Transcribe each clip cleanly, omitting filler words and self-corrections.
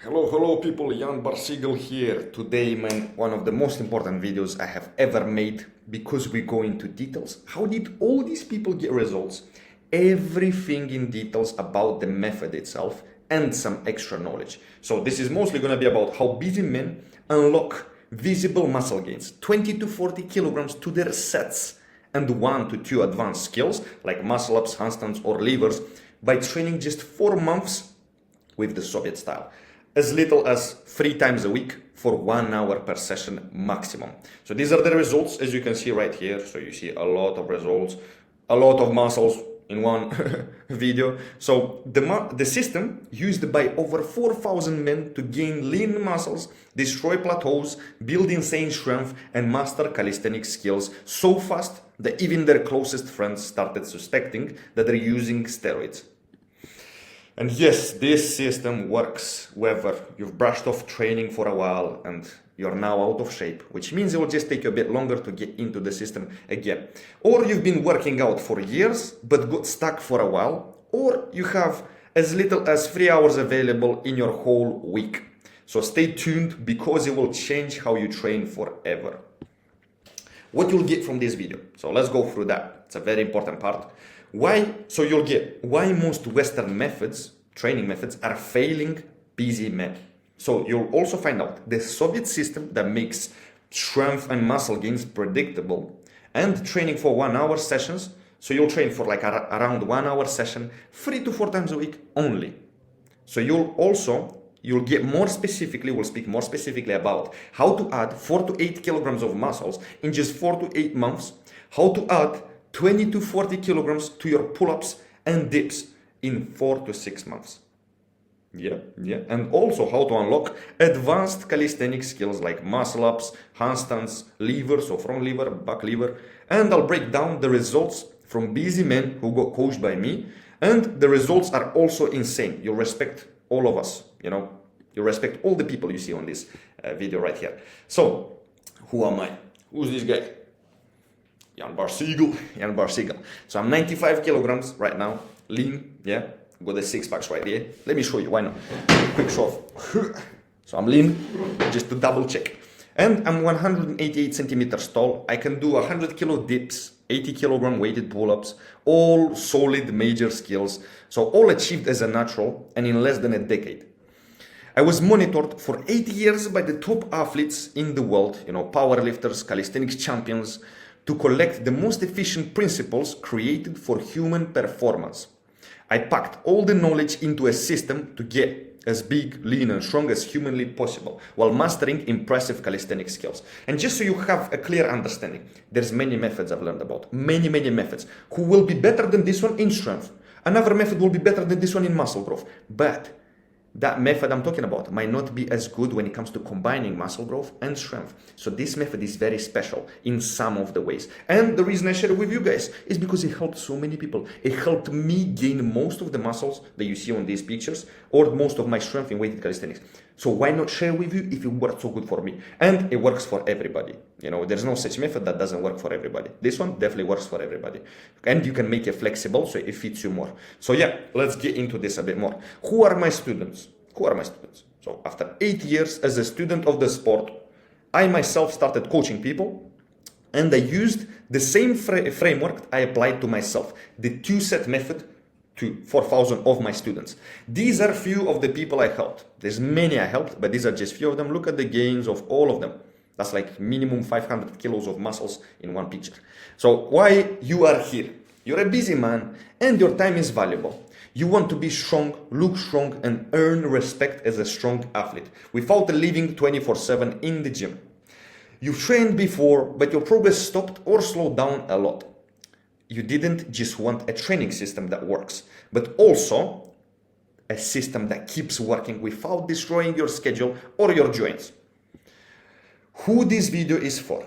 Hello people, Jan Barsigel here. Today, man, one of the most important videos I have ever made because we go into details. How did all these people get results? Everything in details about the method itself and some extra knowledge. So this is mostly going to be about how busy men unlock visible muscle gains, 20 to 40 kilograms to their sets and 1 to 2 advanced skills like muscle ups, handstands or levers by training just 4 months with the Soviet style. As little as 3 times a week for 1 hour per session maximum. So these are the results, as you can see right here. So you see a lot of results, a lot of muscles in one video. So the system used by over 4,000 men to gain lean muscles, destroy plateaus, build insane strength, and master calisthenic skills so fast that even their closest friends started suspecting that they're using steroids. And yes, this system works whether you've brushed off training for a while and you're now out of shape, which means it will just take you a bit longer to get into the system again. Or you've been working out for years but got stuck for a while, or you have as little as 3 hours available in your whole week. So stay tuned because it will change how you train forever. What you'll get from this video. So let's go through that. It's a very important part. So you'll get why most Western methods, training methods, are failing busy men. So you'll also find out the Soviet system that makes strength and muscle gains predictable and training for 1 hour sessions. So you'll train for like around 1 hour session, 3 to 4 times a week only. So you'll get more specifically, we'll speak more specifically about how to add 4 to 8 kilograms of muscles in just 4 to 8 months, how to add 20 to 40 kilograms to your pull-ups and dips in 4 to 6 months. Yeah. And also how to unlock advanced calisthenic skills like muscle ups, handstands, lever, so front lever, back lever. And I'll break down the results from busy men who got coached by me. And the results are also insane. You'll respect all of us, you'll respect all the people you see on this video right here. So, who am I? Who's this guy? Jan Barsigel. So I'm 95 kilograms right now, lean, yeah, got the 6 packs right here. Let me show you, why not? Quick show off. So I'm lean, just to double check. And I'm 188 centimeters tall. I can do 100 kilo dips, 80 kilogram weighted pull-ups, all solid major skills. So all achieved as a natural and in less than a decade. I was monitored for 8 years by the top athletes in the world, powerlifters, calisthenics champions, to collect the most efficient principles created for human performance. I packed all the knowledge into a system to get as big, lean and strong as humanly possible while mastering impressive calisthenic skills. And just so you have a clear understanding, there's many methods I've learned about, many methods, who will be better than this one in strength. Another method will be better than this one in muscle growth. But that method I'm talking about might not be as good when it comes to combining muscle growth and strength. So this method is very special in some of the ways. And the reason I share it with you guys is because it helped so many people. It helped me gain most of the muscles that you see on these pictures or most of my strength in weighted calisthenics. So why not share with you if it worked so good for me? And it works for everybody. There's no such method that doesn't work for everybody. This one definitely works for everybody. And you can make it flexible so it fits you more. So yeah, let's get into this a bit more. Who are my students? So after 8 years as a student of the sport, I myself started coaching people and I used the same framework I applied to myself, the 2-set method to 4,000 of my students. These are few of the people I helped. There's many I helped, but these are just few of them. Look at the gains of all of them. That's like minimum 500 kilos of muscles in one picture. So why you are here? You're a busy man and your time is valuable. You want to be strong, look strong, and earn respect as a strong athlete without living 24/7 in the gym. You've trained before, but your progress stopped or slowed down a lot. You didn't just want a training system that works, but also a system that keeps working without destroying your schedule or your joints. Who this video is for?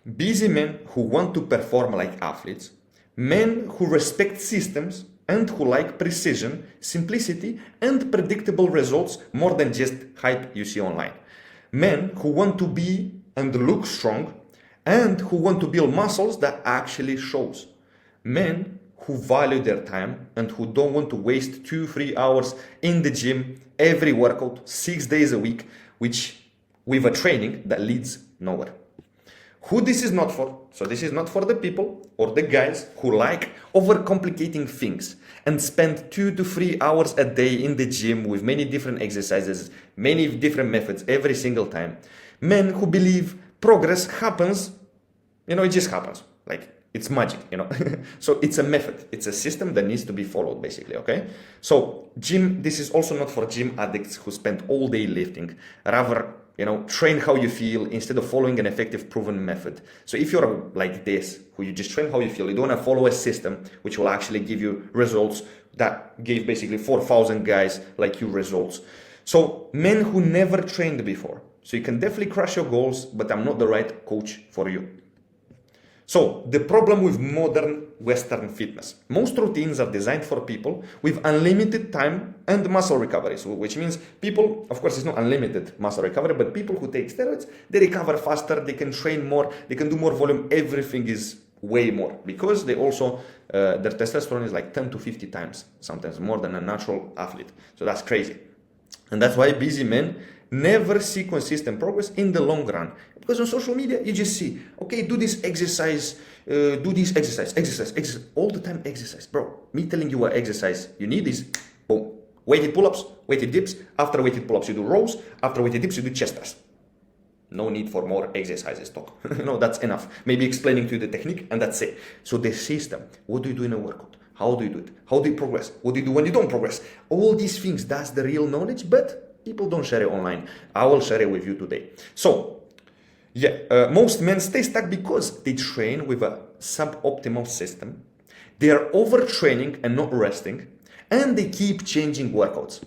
Busy men who want to perform like athletes, men who respect systems, and who like precision, simplicity, and predictable results more than just hype you see online. Men who want to be and look strong, and who want to build muscles that actually shows. Men who value their time and who don't want to waste 2-3 hours in the gym every workout 6 days a week, which with a training that leads nowhere. Who this is not for? So this is not for the people or the guys who like overcomplicating things and spend 2 to 3 hours a day in the gym with many different exercises, many different methods every single time. Men who believe progress happens, it just happens. Like it's magic, So it's a method. It's a system that needs to be followed basically, okay? So gym, this is also not for gym addicts who spend all day lifting. Rather, train how you feel instead of following an effective proven method. So if you're like this, who you just train how you feel, you don't want to follow a system which will actually give you results that gave basically 4,000 guys like you results. So men who never trained before. So you can definitely crush your goals, but I'm not the right coach for you. So the problem with modern Western fitness, most routines are designed for people with unlimited time and muscle recovery. So which means people, of course, it's not unlimited muscle recovery, but people who take steroids, they recover faster, they can train more, they can do more volume, everything is way more because they also, their testosterone is like 10 to 50 times, sometimes more than a natural athlete. So that's crazy. And that's why busy men never see consistent progress in the long run. Because on social media, you just see, okay, do this exercise, exercise, all the time exercise. Bro, me telling you what exercise you need is, boom, weighted pull-ups, weighted dips. After weighted pull-ups, you do rows. After weighted dips, you do chest thrust. No need for more exercises talk. That's enough. Maybe explaining to you the technique and that's it. So the system, what do you do in a workout? How do you do it? How do you progress? What do you do when you don't progress? All these things, that's the real knowledge, but people don't share it online. I will share it with you today. So, most men stay stuck because they train with a suboptimal system. They are overtraining and not resting, and they keep changing workouts.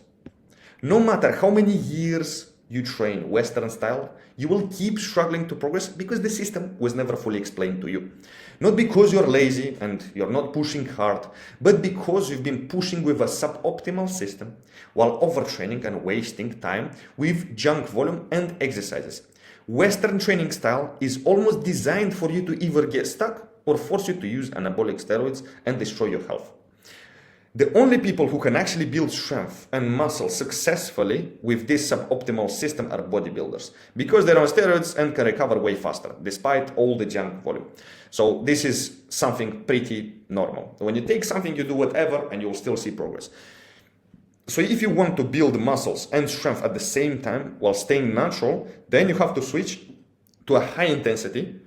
No matter how many years you train Western style, you will keep struggling to progress because the system was never fully explained to you. Not because you're lazy and you're not pushing hard, but because you've been pushing with a suboptimal system while overtraining and wasting time with junk volume and exercises. Western training style is almost designed for you to either get stuck or force you to use anabolic steroids and destroy your health. The only people who can actually build strength and muscle successfully with this suboptimal system are bodybuilders because they're on steroids and can recover way faster despite all the junk volume. So this is something pretty normal. When you take something, you do whatever and you'll still see progress. So if you want to build muscles and strength at the same time while staying natural, then you have to switch to a high intensity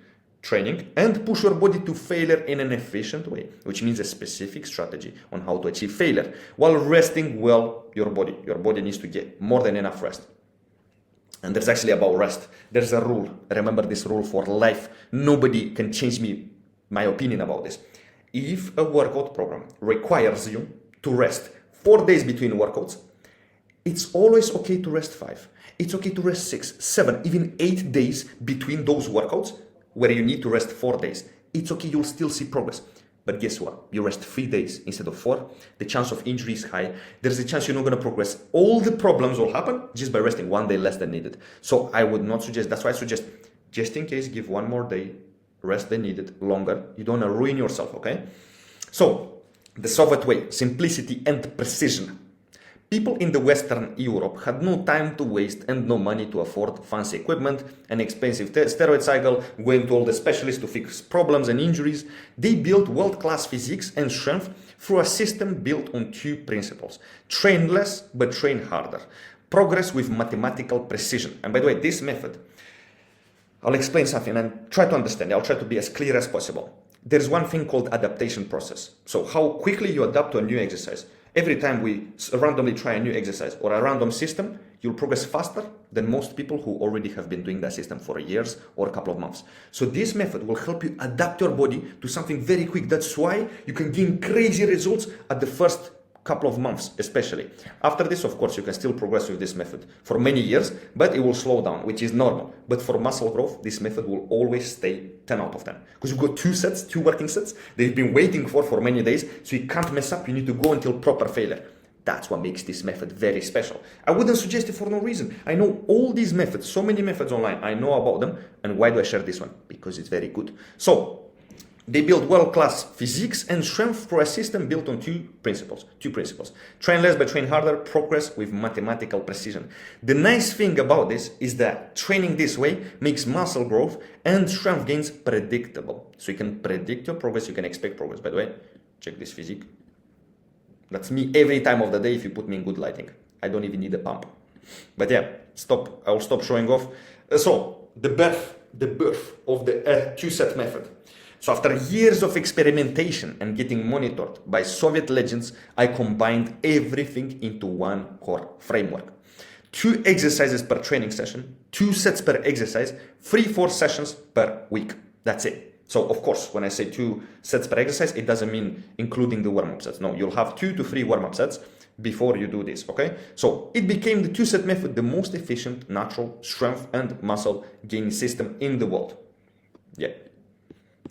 training and push your body to failure in an efficient way, which means a specific strategy on how to achieve failure while resting well your body. Your body needs to get more than enough rest. And there's actually about rest. There's a rule. Remember this rule for life. Nobody can change my opinion about this. If a workout program requires you to rest 4 days between workouts, it's always okay to rest 5. It's okay to rest 6, 7, even 8 days between those workouts where you need to rest 4 days. It's okay, you'll still see progress. But guess what? You rest 3 days instead of 4. The chance of injury is high. There's a chance you're not going to progress. All the problems will happen just by resting 1 day less than needed. So I would not suggest, that's why I suggest, just in case, give 1 more day, rest than needed, longer. You don't want to ruin yourself, okay? So, the Soviet way, simplicity and precision. People in the Western Europe had no time to waste and no money to afford fancy equipment, an expensive steroid cycle, going to all the specialists to fix problems and injuries. They built world-class physiques and strength through a system built on 2 principles. Train less, but train harder. Progress with mathematical precision. And by the way, this method, I'll explain something and try to understand. I'll try to be as clear as possible. There's one thing called adaptation process. So how quickly you adapt to a new exercise. Every time we randomly try a new exercise or a random system, you'll progress faster than most people who already have been doing that system for years or a couple of months. So this method will help you adapt your body to something very quick. That's why you can gain crazy results at the first couple of months, especially. After this, of course, you can still progress with this method for many years, but it will slow down, which is normal. But for muscle growth, this method will always stay 10 out of 10. Because you've got 2 working sets that you've been waiting for many days, so you can't mess up. You need to go until proper failure. That's what makes this method very special. I wouldn't suggest it for no reason. I know all these methods, so many methods online. I know about them. And why do I share this one? Because it's very good. So, They build world-class physiques and strength through a system built on two principles. Train less but train harder, progress with mathematical precision. The nice thing about this is that training this way makes muscle growth and strength gains predictable. So you can predict your progress, you can expect progress. By the way, check this physique. That's me every time of the day if you put me in good lighting. I don't even need a pump. But yeah, I'll stop showing off. So the birth of the two-set method. So after years of experimentation and getting monitored by Soviet legends, I combined everything into one core framework. 2 exercises per training session, 2 sets per exercise, 3-4 sessions per week. That's it. So of course, when I say 2 sets per exercise, it doesn't mean including the warm-up sets. No, you'll have 2 to 3 warm-up sets before you do this, okay? So it became the 2-set method, the most efficient natural strength and muscle gaining system in the world. Yeah.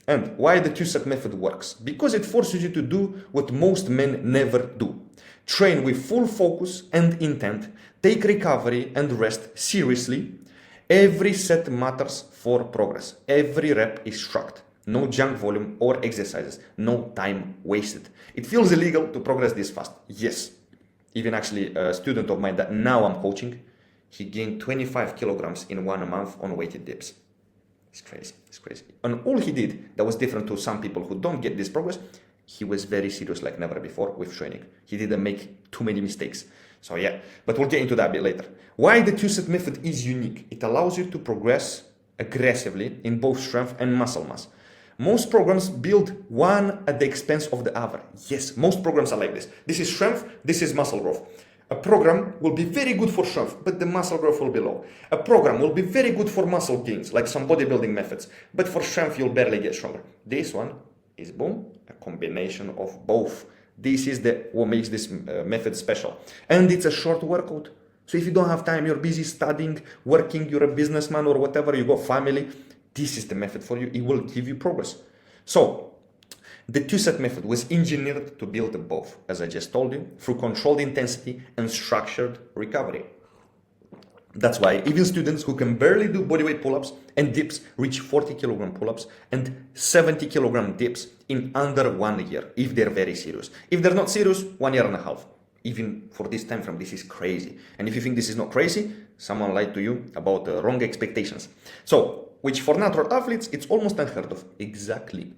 And why the 2-set method works? Because it forces you to do what most men never do. Train with full focus and intent, take recovery and rest seriously. Every set matters for progress. Every rep is tracked. No junk volume or exercises. No time wasted. It feels illegal to progress this fast. Yes. Even actually a student of mine that now I'm coaching, he gained 25 kilograms in 1 month on weighted dips. It's crazy. It's crazy. And all he did that was different to some people who don't get this progress, he was very serious like never before with training. He didn't make too many mistakes. So yeah, but we'll get into that a bit later. Why the 2-set method is unique? It allows you to progress aggressively in both strength and muscle mass. Most programs build one at the expense of the other. Yes, most programs are like this. This is strength, this is muscle growth. A program will be very good for strength, but the muscle growth will be low. A program will be very good for muscle gains, like some bodybuilding methods, but for strength, you'll barely get stronger. This one is, boom, a combination of both. This is what makes this method special. And it's a short workout. So if you don't have time, you're busy studying, working, you're a businessman or whatever, you got family, this is the method for you. It will give you progress. So the 2-set method was engineered to build both, as I just told you, through controlled intensity and structured recovery. That's why even students who can barely do bodyweight pull-ups and dips reach 40 kilogram pull-ups and 70 kilogram dips in under 1 year, if they're very serious. If they're not serious, 1 year and a half. Even for this time frame, this is crazy. And if you think this is not crazy, someone lied to you about the wrong expectations. So, which for natural athletes, it's almost unheard of. Exactly.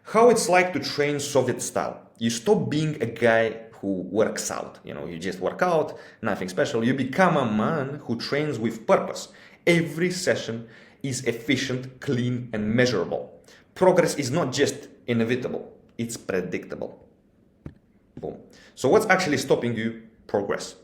How it's like to train Soviet style. You stop being a guy who works out. You just work out, nothing special. You become a man who trains with purpose. Every session is efficient, clean, and measurable. Progress is not just inevitable, it's predictable. Boom. So what's actually stopping you progress?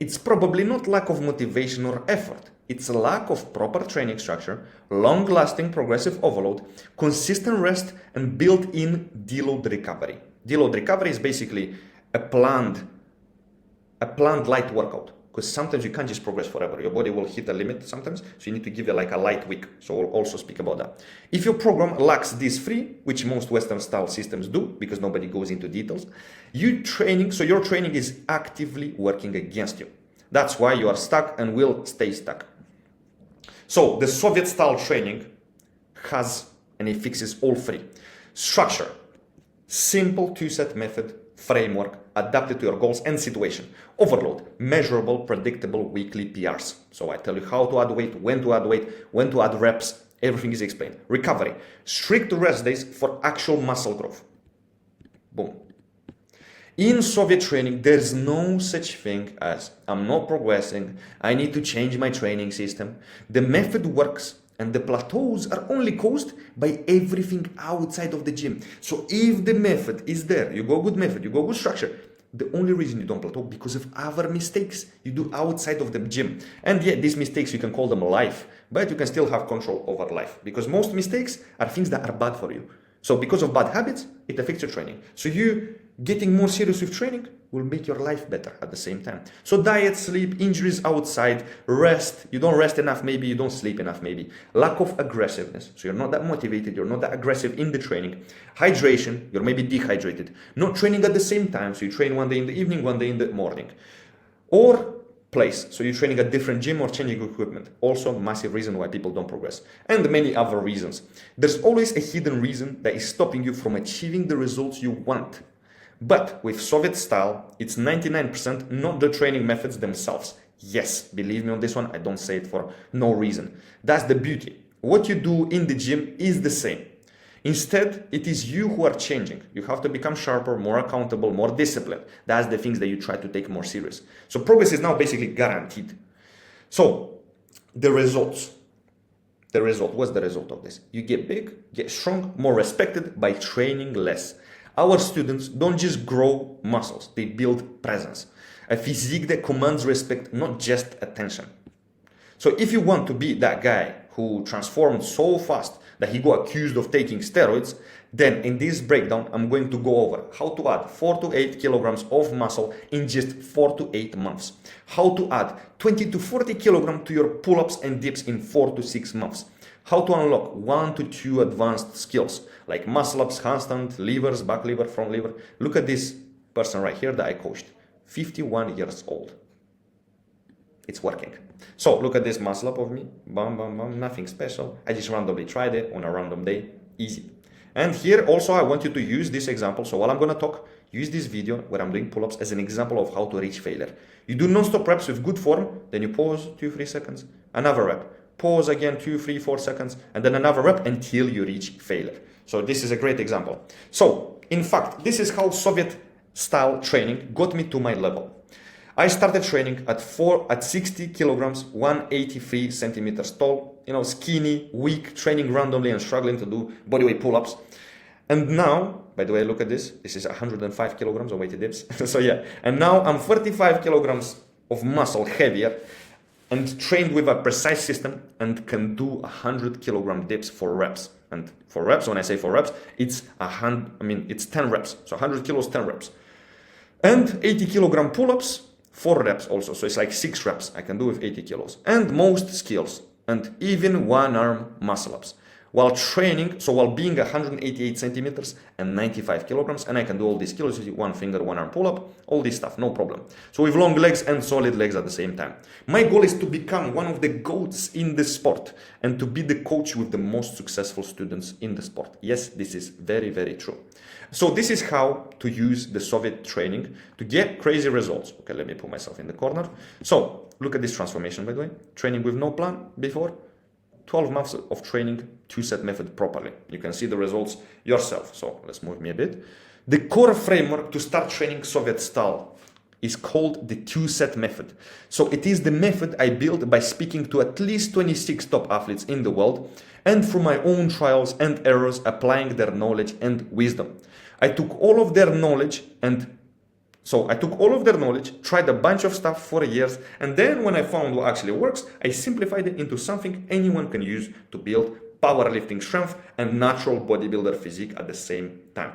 It's probably not lack of motivation or effort. It's a lack of proper training structure, long-lasting progressive overload, consistent rest, and built-in deload recovery. Deload recovery is basically a planned light workout, because sometimes you can't just progress forever. Your body will hit a limit sometimes, so you need to give it like a light week. So we'll also speak about that. If your program lacks these 3, which most Western style systems do, because nobody goes into details, your training is actively working against you. That's why you are stuck and will stay stuck. So the Soviet style training has, and it fixes all 3. Structure, simple 2-set method, framework, adapted to your goals and situation. Overload, measurable, predictable weekly PRs. So I tell you how to add weight, when to add reps, everything is explained. Recovery, strict rest days for actual muscle growth. Boom. In Soviet training, there's no such thing as I'm not progressing, I need to change my training system. The method works and the plateaus are only caused by everything outside of the gym. So if the method is there, you go good method, you go good structure, the only reason you don't plateau because of other mistakes you do outside of the gym. And yet these mistakes, you can call them life, but you can still have control over life because most mistakes are things that are bad for you. So because of bad habits, it affects your training. So you getting more serious with training will make your life better at the same time. So diet, sleep, injuries outside, rest. You don't rest enough, maybe you don't sleep enough, maybe. Lack of aggressiveness. So you're not that motivated, you're not that aggressive in the training. Hydration, you're maybe dehydrated. Not training at the same time, so you train one day in the evening, one day in the morning. Or place. So you're training at different gym or changing equipment. Also massive reason why people don't progress. And many other reasons. There's always a hidden reason that is stopping you from achieving the results you want. But with Soviet style, it's 99% not the training methods themselves. Yes, believe me on this one, I don't say it for no reason. That's the beauty. What you do in the gym is the same. Instead, it is you who are changing. You have to become sharper, more accountable, more disciplined. That's the things that you try to take more serious. So progress is now basically guaranteed. So the results. What's the result of this? You get big, get strong, more respected by training less. Our students don't just grow muscles, they build presence. A physique that commands respect, not just attention. So if you want to be that guy who transformed so fast that he got accused of taking steroids, then in this breakdown, I'm going to go over how to add 4 to 8 kilograms of muscle in just 4 to 8 months. How to add 20 to 40 kilograms to your pull-ups and dips in 4 to 6 months. How to unlock 1 to 2 advanced skills like muscle-ups, handstand, levers, back lever, front lever. Look at this person right here that I coached, 51 years old. It's working. So look at this muscle up of me, bam, bam, bam, nothing special. I just randomly tried it on a random day, easy. And here also I want you to use this example. So while I'm gonna talk, use this video where I'm doing pull-ups as an example of how to reach failure. You do non-stop reps with good form, then you pause 2-3 seconds, another rep, pause again 2-3-4 seconds, and then another rep until you reach failure. So this is a great example. So in fact, this is how Soviet style training got me to my level. I started training at 60 kilograms, 183 centimeters tall, skinny, weak, training randomly and struggling to do bodyweight pull-ups. And now, by the way, look at this. This is 105 kilograms of weighted dips. So yeah, and now I'm 35 kilograms of muscle heavier and trained with a precise system and can do 100 kilogram dips for reps. And for reps, when I say for reps, it's 10 reps. So 100 kilos, 10 reps. And 80 kilogram pull-ups, 4 reps also. So it's like 6 reps I can do with 80 kilos. And most skills, and even one arm muscle ups. While training, so while being 188 centimeters and 95 kilograms, and I can do all these skills, one finger, one arm pull-up, all this stuff, no problem. So with long legs and solid legs at the same time. My goal is to become one of the GOATs in the sport and to be the coach with the most successful students in the sport. Yes, this is very, very true. So this is how to use the Soviet training to get crazy results. Okay, let me put myself in the corner. So look at this transformation, by the way. Training with no plan before. 12 months of training, 2-set method properly. You can see the results yourself. So let's move me a bit. The core framework to start training Soviet style is called the 2-set method. So it is the method I built by speaking to at least 26 top athletes in the world and through my own trials and errors, applying their knowledge and wisdom. I took all of their knowledge tried a bunch of stuff for years, and then when I found what actually works, I simplified it into something anyone can use to build powerlifting strength and natural bodybuilder physique at the same time.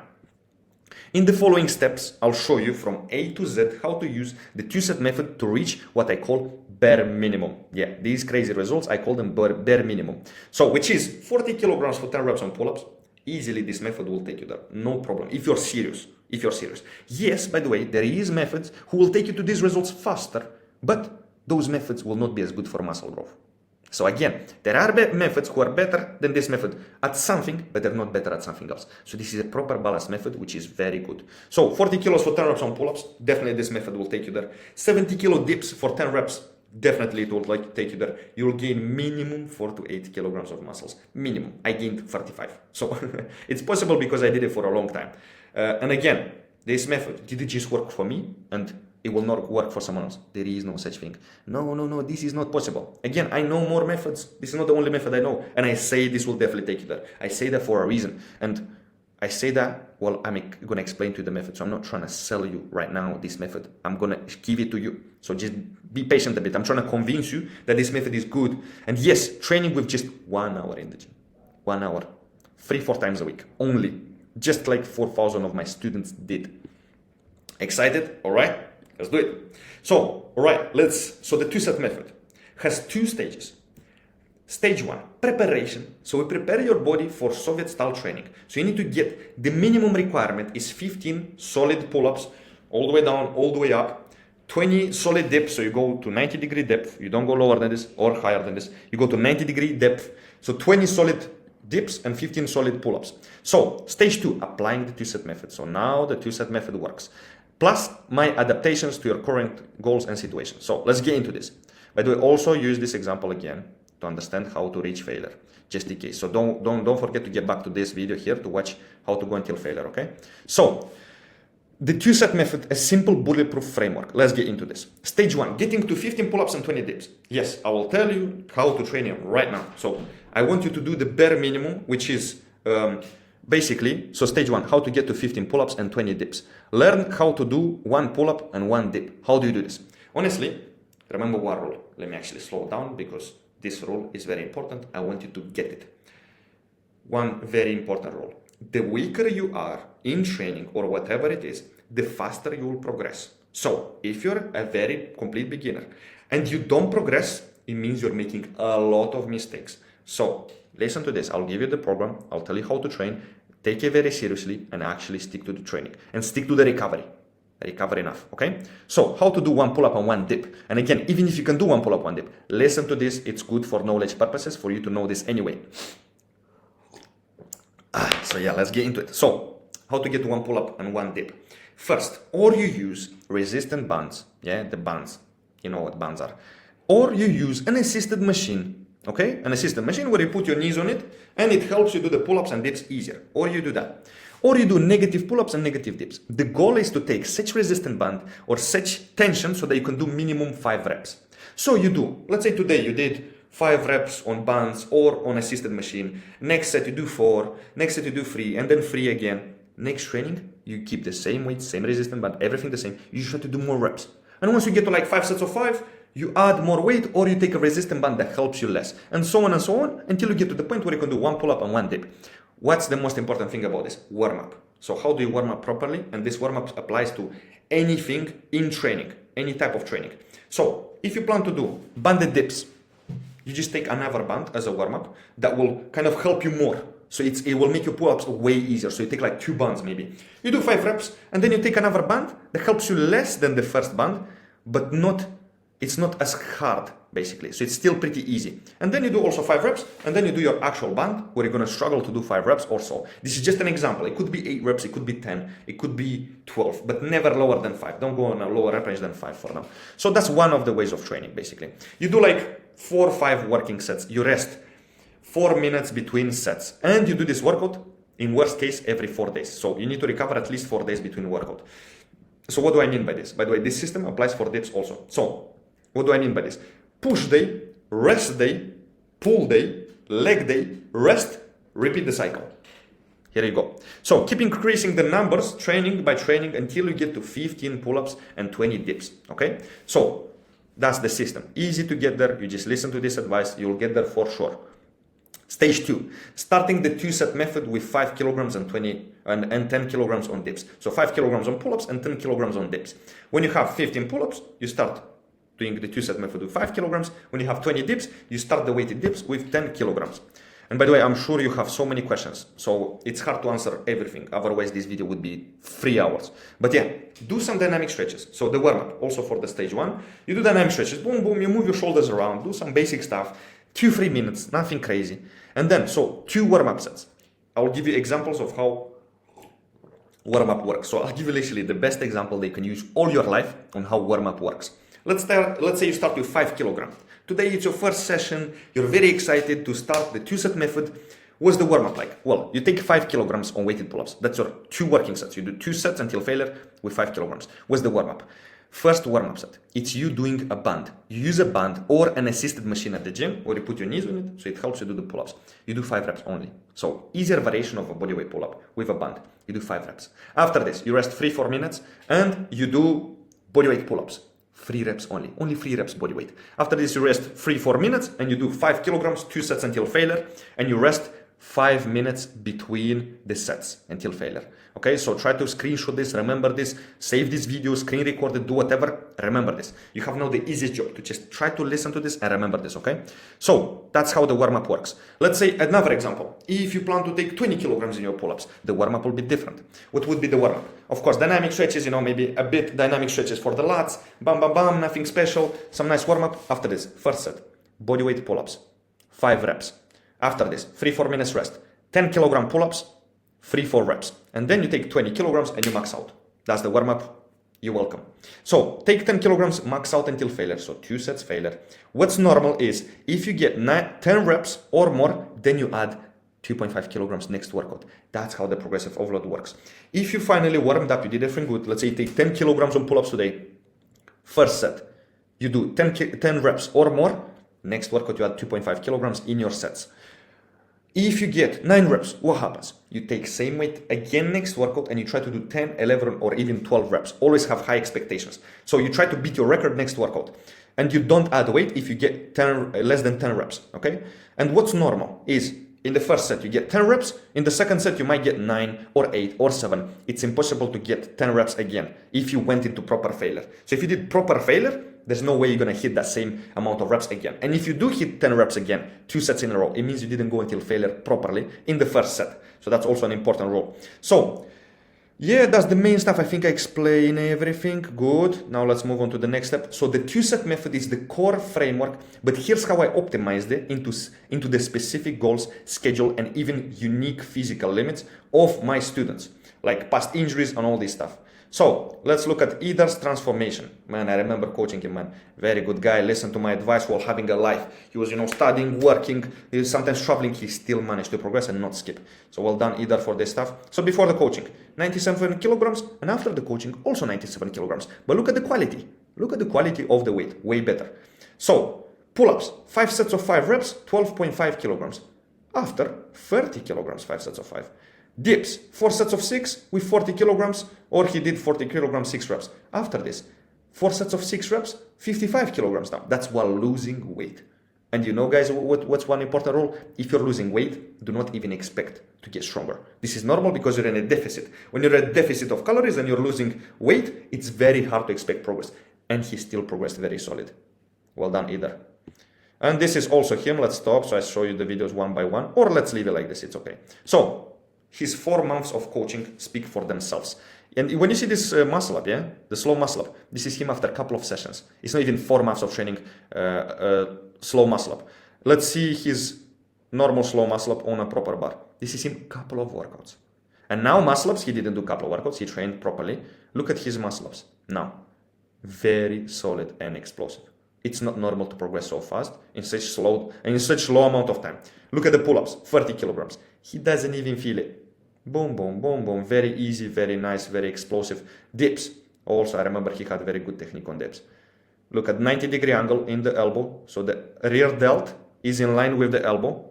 In the following steps, I'll show you from A to Z how to use the 2-set method to reach what I call bare minimum. Yeah, these crazy results, I call them bare minimum. So, which is 40 kilograms for 10 reps on pull-ups. Easily, this method will take you there. No problem. If you're serious. Yes, by the way, there is methods who will take you to these results faster, but those methods will not be as good for muscle growth. So again, there are methods who are better than this method at something, but they're not better at something else. So this is a proper balanced method, which is very good. So 40 kilos for 10 reps on pull-ups, definitely this method will take you there. 70 kilo dips for 10 reps, definitely it will take you there. You'll gain minimum 4 to 8 kilograms of muscles. Minimum. I gained 35. So it's possible because I did it for a long time. And again, this method, did it just work for me and it will not work for someone else? There is no such thing. No, this is not possible. Again, I know more methods. This is not the only method I know. And I say this will definitely take you there. I say that for a reason. And I say that, well, I'm going to explain to you the method. So I'm not trying to sell you right now this method. I'm going to give it to you. So just be patient a bit. I'm trying to convince you that this method is good. And yes, training with just 1 hour in the gym. 1 hour. 3-4 times a week. Only. Just like 4,000 of my students did. Excited? All right, let's do it. So, all right, so the 2-set method has 2 stages. Stage 1, preparation. So we prepare your body for Soviet style training. So you need to get, the minimum requirement is 15 solid pull-ups, all the way down, all the way up, 20 solid dips, so you go to 90-degree depth. You don't go lower than this or higher than this. You go to 90-degree depth. So 20 solid dips and 15 solid pull-ups. So stage 2, applying the two-set method. So now the two-set method works. Plus my adaptations to your current goals and situation. So let's get into this. By the way, also use this example again to understand how to reach failure, just in case. So don't forget to get back to this video here to watch how to go until failure, okay? So the two-set method, a simple bulletproof framework. Let's get into this. Stage 1, getting to 15 pull-ups and 20 dips. Yes, I will tell you how to train you right now. So I want you to do the bare minimum, which is basically, so stage 1, how to get to 15 pull-ups and 20 dips. Learn how to do 1 pull-up and 1 dip. How do you do this? Honestly, remember one rule. Let me actually slow down because this rule is very important. I want you to get it. One very important rule. The weaker you are in training or whatever it is, the faster you will progress. So if you're a very complete beginner and you don't progress, it means you're making a lot of mistakes. So listen to this. I'll give you the program. I'll tell you how to train. Take it very seriously and actually stick to the training and stick to the recovery. Recover enough, okay? So how to do 1 pull-up and 1 dip. And again, even if you can do 1 pull-up, 1 dip, listen to this. It's good for knowledge purposes for you to know this anyway. So yeah, let's get into it. So how to get 1 pull-up and 1 dip. First, or you use resistant bands, yeah, the bands, you know what bands are, or you use an assisted machine, okay? An assisted machine where you put your knees on it and it helps you do the pull-ups and dips easier, or you do that. Or you do negative pull-ups and negative dips. The goal is to take such resistant band or such tension so that you can do minimum 5 reps. So you do, let's say today you did 5 reps on bands or on assisted machine. Next set you do 4, next set you do 3, and then 3 again. Next training, you keep the same weight, same resistant band, everything the same. You just have to do more reps. And once you get to like 5 sets of 5, you add more weight or you take a resistant band that helps you less. And so on until you get to the point where you can do 1 pull-up and 1 dip. What's the most important thing about this? Warm up. So how do you warm up properly? And this warm up applies to anything in training, any type of training. So if you plan to do banded dips, you just take another band as a warm up that will kind of help you more. So it will make your pull-ups way easier. So you take like 2 bands maybe. You do 5 reps and then you take another band that helps you less than the first band, but it's not as hard basically. So it's still pretty easy. And then you do also 5 reps and then you do your actual band where you're going to struggle to do 5 reps or so. This is just an example. It could be 8 reps, it could be 10, it could be 12, but never lower than 5. Don't go on a lower rep range than 5 for now. So that's one of the ways of training basically. You do like 4 or 5 working sets. You rest 4 minutes between sets and you do this workout in worst case every 4 days. So you need to recover at least 4 days between workout. So what do I mean by this? By the way, this system applies for dips also. So what do I mean by this? Push day, rest day, pull day, leg day, rest, repeat the cycle. Here you go. So keep increasing the numbers training by training until you get to 15 pull-ups and 20 dips, okay? So that's the system. Easy to get there. You just listen to this advice. You'll get there for sure. Stage 2, starting the two-set method with 5 kilograms and 10 kilograms on dips. So 5 kilograms on pull-ups and 10 kilograms on dips. When you have 15 pull-ups, you start doing the two-set method with 5 kilograms. When you have 20 dips, you start the weighted dips with 10 kilograms. And by the way, I'm sure you have so many questions, so it's hard to answer everything. Otherwise, this video would be 3 hours. But yeah, do some dynamic stretches. So the warm-up, also for the stage 1, you do dynamic stretches. Boom, boom, you move your shoulders around, do some basic stuff. 2-3 minutes, nothing crazy. And then, so 2 warm-up sets. I will give you examples of how warm-up works. So I'll give you literally the best example that you can use all your life on how warm-up works. Let's say you start with 5 kilograms. Today it's your first session. You're very excited to start the two-set method. What's the warm-up like? Well, you take 5 kilograms on weighted pull-ups. That's your 2 working sets. You do 2 sets until failure with 5 kilograms. What's the warm-up? First warm-up set. It's you doing a band. You use a band or an assisted machine at the gym where you put your knees on it, so it helps you do the pull-ups. You do 5 reps only. So easier variation of a bodyweight pull-up with a band. You do 5 reps. After this, you rest 3-4 minutes and you do bodyweight pull-ups. 3 reps only. Only 3 reps bodyweight. After this, you rest 3-4 minutes and you do 5 kilograms, 2 sets until failure, and you rest 5 minutes between the sets until failure. Okay, so try to screenshot this, remember this, save this video, screen record it, do whatever, remember this. You have now the easiest job to just try to listen to this and remember this, okay? So that's how the warm-up works. Let's say another example. If you plan to take 20 kilograms in your pull-ups, the warm-up will be different. What would be the warm-up? Of course, dynamic stretches, maybe a bit dynamic stretches for the lats, bam, bam, bam, nothing special, some nice warm-up. After this, first set, bodyweight pull-ups, 5 reps. After this, 3-4 minutes rest, 10 kilogram pull-ups, 3-4 reps. And then you take 20 kilograms and you max out. That's the warm-up. You're welcome. So take 10 kilograms, max out until failure. So 2 sets failure. What's normal is if you get 10 reps or more, then you add 2.5 kilograms next workout. That's how the progressive overload works. If you finally warmed up, you did everything good. Let's say you take 10 kilograms on pull-ups today. First set, you do 10 reps or more. Next workout, you add 2.5 kilograms in your sets. If you get 9 reps, what happens? You take same weight again next workout and you try to do 10, 11, or even 12 reps. Always have high expectations. So you try to beat your record next workout. And you don't add weight if you get less than 10 reps, okay? And what's normal is in the first set, you get 10 reps. In the second set, you might get 9 or 8 or 7. It's impossible to get 10 reps again if you went into proper failure. So if you did proper failure, there's no way you're going to hit that same amount of reps again. And if you do hit 10 reps again, 2 sets in a row, it means you didn't go until failure properly in the first set. So that's also an important rule. So yeah, that's the main stuff. I think I explain everything. Good. Now let's move on to the next step. So the 2-set method is the core framework, but here's how I optimized it into the specific goals, schedule, and even unique physical limits of my students, like past injuries and all this stuff. So let's look at Idar's transformation. Man, I remember coaching him, man. Very good guy. Listened to my advice while having a life. He was, studying, working, he was sometimes traveling. He still managed to progress and not skip. So well done, Idar, for this stuff. So before the coaching, 97 kilograms, and after the coaching, also 97 kilograms. But look at the quality. Look at the quality of the weight. Way better. So pull-ups, 5 sets of 5 reps, 12.5 kilograms. After 30 kilograms, 5 sets of 5. Dips, 4 sets of 6 with 40 kilograms, or he did 40 kilograms, 6 reps. After this, 4 sets of 6 reps, 55 kilograms now. That's while losing weight. And guys, what's one important rule? If you're losing weight, do not even expect to get stronger. This is normal because you're in a deficit. When you're in a deficit of calories and you're losing weight, it's very hard to expect progress. And he still progressed very solid. Well done, Idar. And this is also him. Let's stop so I show you the videos one by one, or let's leave it like this. It's okay. So his 4 months of coaching speak for themselves. And when you see this muscle up, the slow muscle up, this is him after a couple of sessions. It's not even 4 months of training, slow muscle up. Let's see his normal slow muscle up on a proper bar. This is him couple of workouts. And now muscle ups, he didn't do couple of workouts, he trained properly. Look at his muscle ups. Now, very solid and explosive. It's not normal to progress so fast in such low amount of time. Look at the pull-ups, 30 kilograms. He doesn't even feel it. Boom, boom, boom, boom. Very easy, very nice, very explosive. Dips. Also, I remember he had very good technique on dips. Look at 90-degree angle in the elbow. So the rear delt is in line with the elbow.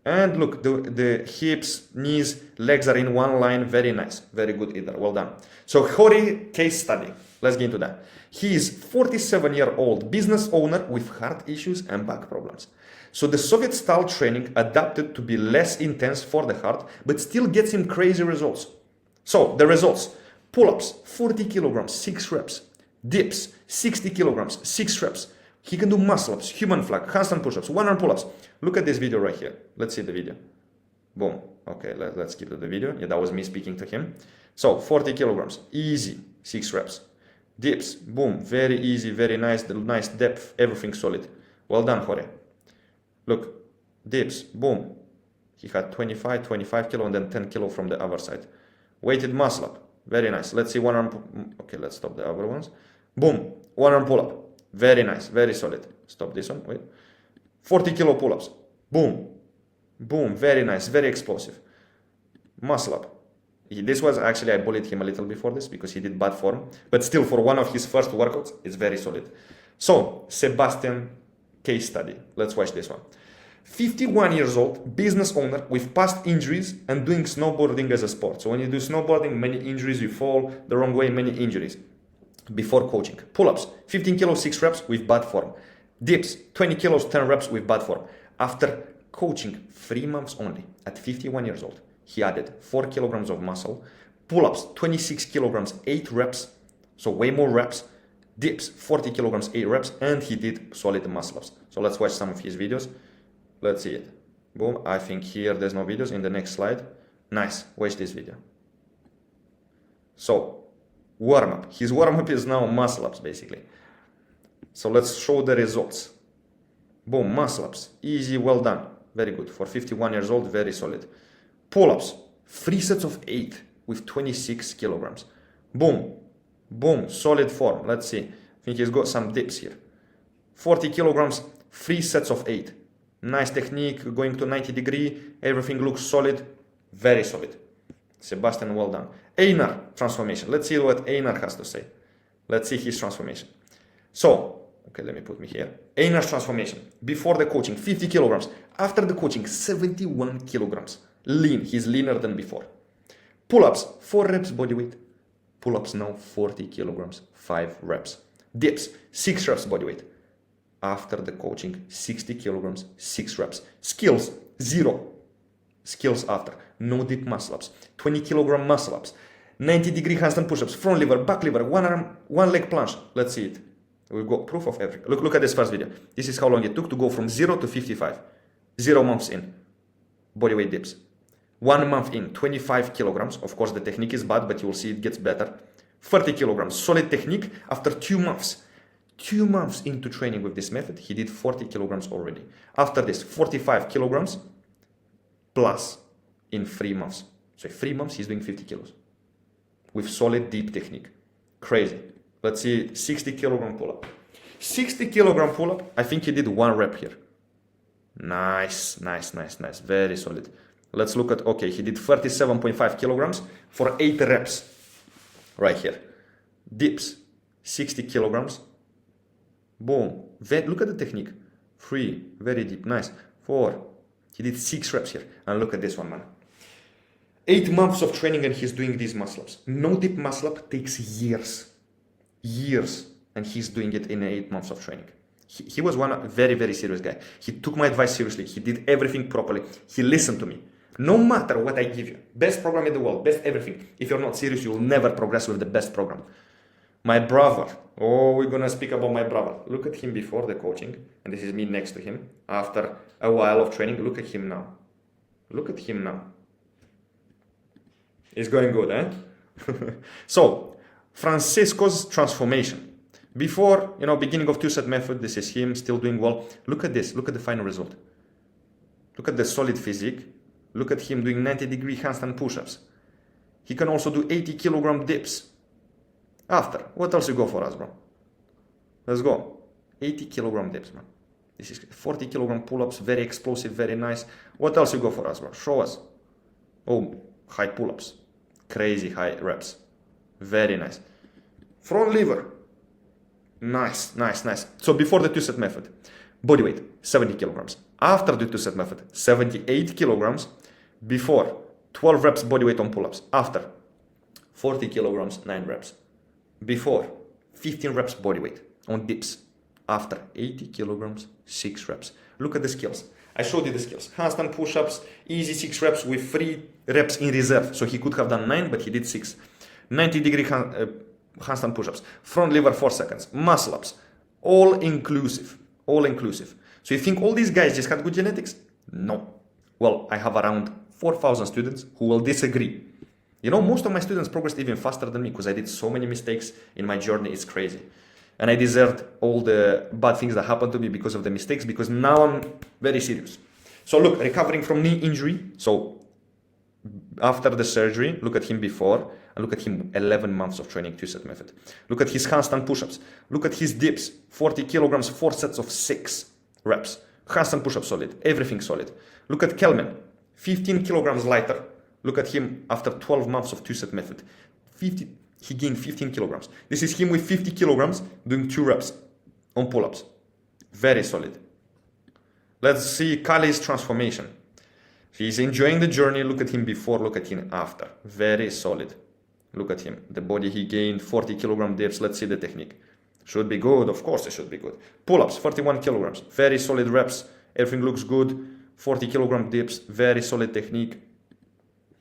And look, the hips, knees, legs are in one line. Very nice. Very good either. Well done. So Hori case study. Let's get into that. He is 47-year-old business owner with heart issues and back problems. So the Soviet-style training adapted to be less intense for the heart, but still gets him crazy results. So the results: pull-ups, 40 kilograms, 6 reps. Dips, 60 kilograms, 6 reps. He can do muscle-ups, human flag, handstand push-ups, one-arm pull-ups. Look at this video right here. Let's see the video. Boom. Okay, let's skip to the video. Yeah, that was me speaking to him. So 40 kilograms, easy, 6 reps. Dips, boom, very easy, very nice, the nice depth, everything solid. Well done, Jorge. Look, dips, boom. He had 25 kilo and then 10 kilo from the other side. Weighted muscle up, very nice. Let's see one arm, okay, let's stop the other ones. Boom, one arm pull up, very nice, very solid. Stop this one, wait. 40 kilo pull-ups, boom, boom, very nice, very explosive. Muscle up. This was actually, I bullied him a little before this because he did bad form, but still for one of his first workouts, it's very solid. So, Sebastian case study. Let's watch this one. 51 years old, business owner with past injuries and doing snowboarding as a sport. So when you do snowboarding, many injuries, you fall the wrong way, many injuries. Before coaching. Pull-ups, 15 kilos, 6 reps with bad form. Dips, 20 kilos, 10 reps with bad form. After coaching 3 months only, at 51 years old, he added 4 kilograms of muscle, pull-ups 26 kilograms, 8 reps, so way more reps, dips 40 kilograms, 8 reps, and he did solid muscle ups. So let's watch some of his videos. Let's see it. Boom. I think here there's no videos. In the next slide. Nice. Watch this video. So warm up. His warm up is now muscle ups basically. So let's show the results. Boom. Muscle ups. Easy. Well done. Very good. For 51 years old, very solid. Pull ups. 3 sets of 8 with 26 kilograms. Boom. Boom. Solid form. Let's see. I think he's got some dips here. 40 kilograms. 3 sets of 8. Nice technique, going to 90 degree, everything looks solid, very solid. Sebastian, well done. Einar transformation. Let's see what Einar has to say. Let's see his transformation. So, okay, let me put me here. Einar's transformation. Before the coaching, 50 kilograms. After the coaching, 71 kilograms. Lean, he's leaner than before. Pull-ups, 4 reps body weight. Pull-ups now 40 kilograms, 5 reps. Dips, 6 reps body weight. After the coaching, 60 kilograms, 6 reps. Skills, 0. Skills after. No dip muscle ups. 20 kilogram muscle ups. 90 degree handstand push-ups. Front lever, back lever, one arm, one leg planche. Let's see it. We've got proof of everything. Look at this first video. This is how long it took to go from 0 to 55. 0 months in. Bodyweight dips. 1 month in, 25 kilograms. Of course, the technique is bad, but you will see it gets better. 30 kilograms. Solid technique. After 2 months. 2 months into training with this method, he did 40 kilograms already. After this, 45 kilograms plus in 3 months. So 3 months, he's doing 50 kilos with solid deep technique. Crazy. Let's see, 60 kilogram pull-up. 60 kilogram pull-up, I think he did 1 rep here. Nice, nice, nice, nice. Very solid. Let's look at, okay, he did 37.5 kilograms for 8 reps. Right here. Dips, 60 kilograms. Boom. Look at the technique. 3, very deep, nice. 4, he did 6 reps here. And look at this one, man. 8 months of training and he's doing these muscle ups. No dip muscle up takes years. Years. And he's doing it in 8 months of training. He was one very, very serious guy. He took my advice seriously. He did everything properly. He listened to me. No matter what I give you. Best program in the world. Best everything. If you're not serious, you will never progress with the best program. My brother. Oh, we're going to speak about my brother. Look at him before the coaching. And this is me next to him. After a while of training, look at him now. Look at him now. It's going good, eh? So, Francesco's transformation. Before, beginning of 2-set method, this is him still doing well. Look at this. Look at the final result. Look at the solid physique. Look at him doing 90 degree handstand push-ups. He can also do 80 kilogram dips. After, what else you go for us, bro? Let's go. 80 kilogram dips, man. This is 40 kilogram pull-ups, very explosive, very nice. What else you go for us, bro? Show us. Oh, high pull-ups. Crazy high reps. Very nice. Front lever. Nice, nice, nice. So before the 2-set method, body weight, 70 kilograms. After the 2-set method, 78 kilograms. Before, 12 reps body weight on pull-ups. After, 40 kilograms, 9 reps. Before, 15 reps body weight on dips. After, 80 kilograms, 6 reps. Look at the skills. I showed you the skills. Handstand push-ups, easy 6 reps with 3 reps in reserve. So he could have done 9, but he did 6. 90 degree handstand push-ups. Front lever 4 seconds. Muscle ups. All inclusive. All inclusive. So you think all these guys just had good genetics? No. Well, I have around 4,000 students who will disagree. Most of my students progressed even faster than me because I did so many mistakes in my journey. It's crazy. And I deserved all the bad things that happened to me because of the mistakes, because now I'm very serious. So look, recovering from knee injury. So after the surgery, look at him before, and look at him 11 months of training 2-set method. Look at his handstand push-ups. Look at his dips, 40 kilograms, 4 sets of 6 reps. Handstand push-ups solid, everything solid. Look at Kelman, 15 kilograms lighter. Look at him after 12 months of 2-set method. He gained 15 kilograms. This is him with 50 kilograms doing 2 reps on pull-ups. Very solid. Let's see Kali's transformation. He's enjoying the journey. Look at him before, look at him after. Very solid. Look at him. The body he gained, 40 kilogram dips. Let's see the technique. Should be good. Of course it should be good. Pull-ups, 41 kilograms. Very solid reps. Everything looks good. 40 kilogram dips, very solid technique.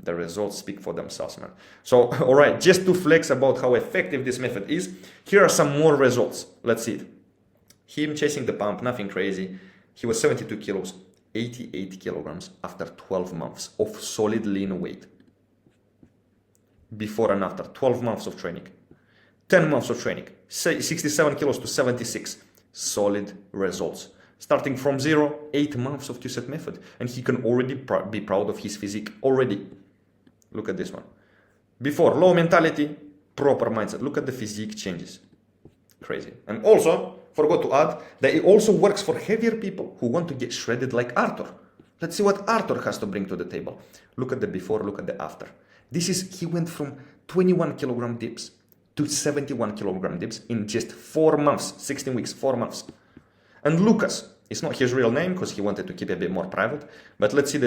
The results speak for themselves, man. So, all right, just to flex about how effective this method is, here are some more results. Let's see it. Him chasing the pump, nothing crazy. He was 72 kilos, 88 kilograms after 12 months of solid lean weight. Before and after, 12 months of training. 10 months of training, 67 kilos to 76. Solid results. Starting from 0, 8 months of two-set method. And he can already be proud of his physique already. Look at this one. Before, low mentality, proper mindset. Look at the physique changes. Crazy. And also, forgot to add that it also works for heavier people who want to get shredded like Arthur. Let's see what Arthur has to bring to the table. Look at the before, look at the after. He went from 21 kilogram dips to 71 kilogram dips in just 4 months, 16 weeks, 4 months. And Lucas, it's not his real name because he wanted to keep it a bit more private, but let's see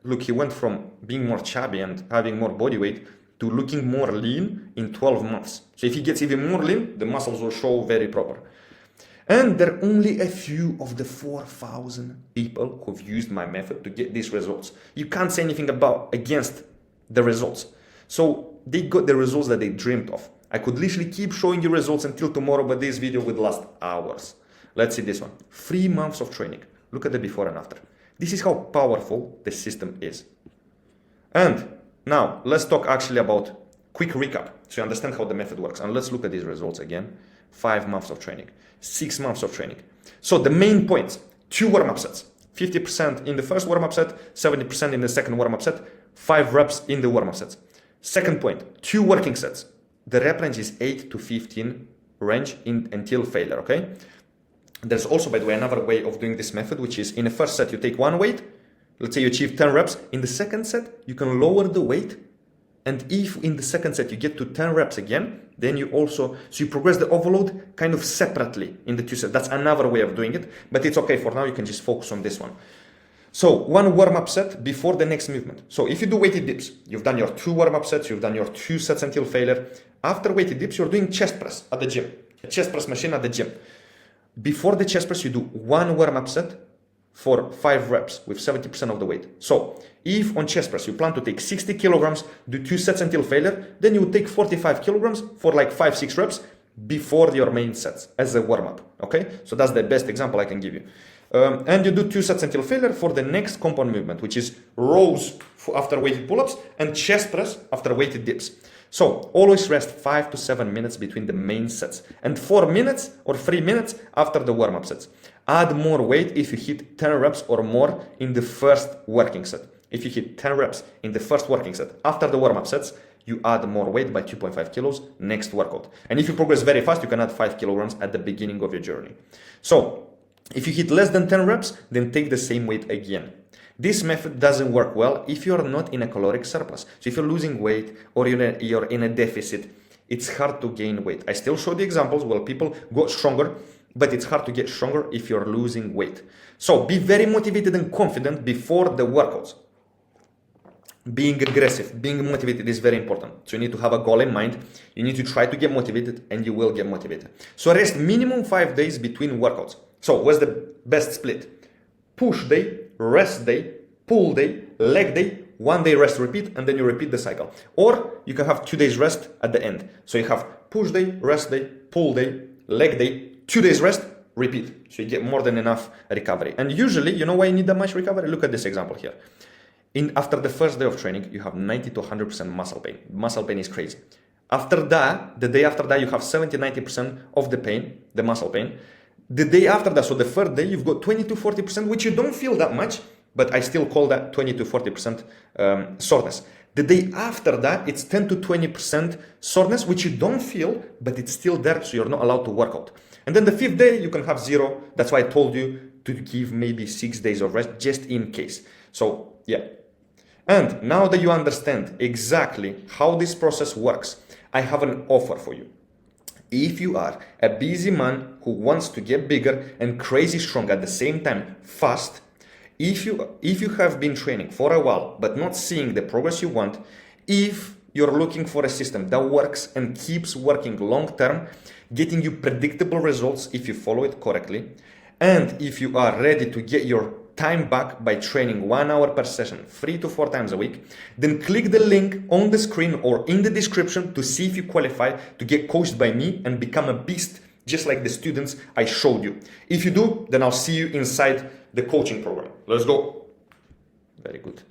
look, he went from being more chubby and having more body weight to looking more lean in 12 months. So if he gets even more lean, the muscles will show very proper. And there are only a few of the 4,000 people who've used my method to get these results. You can't say anything against the results. So they got the results that they dreamed of. I could literally keep showing you results until tomorrow, but this video would last hours. Let's see this one. 3 months of training. Look at the before and after. This is how powerful the system is. And now let's talk actually about quick recap so you understand how the method works. And let's look at these results again. 5 months of training, 6 months of training. So the main points, 2 warm-up sets, 50% in the first warm-up set, 70% in the second warm-up set, 5 reps in the warm-up sets. Second point, 2 working sets. The rep range is 8 to 15 range until failure, okay? There's also, by the way, another way of doing this method, which is in the first set, you take one weight. Let's say you achieve 10 reps. In the second set, you can lower the weight. And if in the second set you get to 10 reps again, then you progress the overload kind of separately in the 2 sets. That's another way of doing it, but it's okay for now. You can just focus on this one. So 1 warm-up set before the next movement. So if you do weighted dips, you've done your 2 warm-up sets, you've done your 2 sets until failure. After weighted dips, you're doing chest press at the gym, a chest press machine at the gym. Before the chest press, you do 1 warm-up set for 5 reps with 70% of the weight. So if on chest press you plan to take 60 kilograms, do 2 sets until failure, then you would take 45 kilograms for like 5-6 reps before your main sets as a warm-up. Okay, so that's the best example I can give you. And you do 2 sets until failure for the next compound movement, which is rows after weighted pull-ups and chest press after weighted dips. So always rest 5 to 7 minutes between the main sets and 4 minutes or 3 minutes after the warm-up sets. Add more weight if you hit 10 reps or more in the first working set. If you hit 10 reps in the first working set after the warm-up sets, you add more weight by 2.5 kilos next workout. And if you progress very fast, you can add 5 kilograms at the beginning of your journey. So if you hit less than 10 reps, then take the same weight again. This method doesn't work well if you're not in a caloric surplus. So if you're losing weight or you're in a deficit, it's hard to gain weight. I still show the examples where people got stronger, but it's hard to get stronger if you're losing weight. So be very motivated and confident before the workouts. Being aggressive, being motivated is very important. So you need to have a goal in mind. You need to try to get motivated and you will get motivated. So rest minimum 5 days between workouts. So what's the best split? Push day, rest day, pull day, leg day, 1 day rest, repeat, and then you repeat the cycle. Or you can have 2 days rest at the end. So you have push day, rest day, pull day, leg day, 2 days rest, repeat. So you get more than enough recovery. And usually, you know why you need that much recovery? Look at this example here. After the first day of training, you have 90 to 100% muscle pain. Muscle pain is crazy. After that, the day after that, you have 70-90% of the pain, the muscle pain. The day after that, so the third day, you've got 20 to 40%, which you don't feel that much, but I still call that 20 to 40% soreness. The day after that, it's 10 to 20% soreness, which you don't feel, but it's still there, so you're not allowed to work out. And then the 5th day, you can have 0. That's why I told you to give maybe 6 days of rest, just in case. So, yeah. And now that you understand exactly how this process works, I have an offer for you. If you are a busy man who wants to get bigger and crazy strong at the same time, fast, if you have been training for a while but not seeing the progress you want, if you're looking for a system that works and keeps working long term, getting you predictable results if you follow it correctly, and if you are ready to get your time back by training 1 hour per session, 3 to 4 times a week, then click the link on the screen or in the description to see if you qualify to get coached by me and become a beast just like the students I showed you. If you do, then I'll see you inside the coaching program. Let's go. Very good.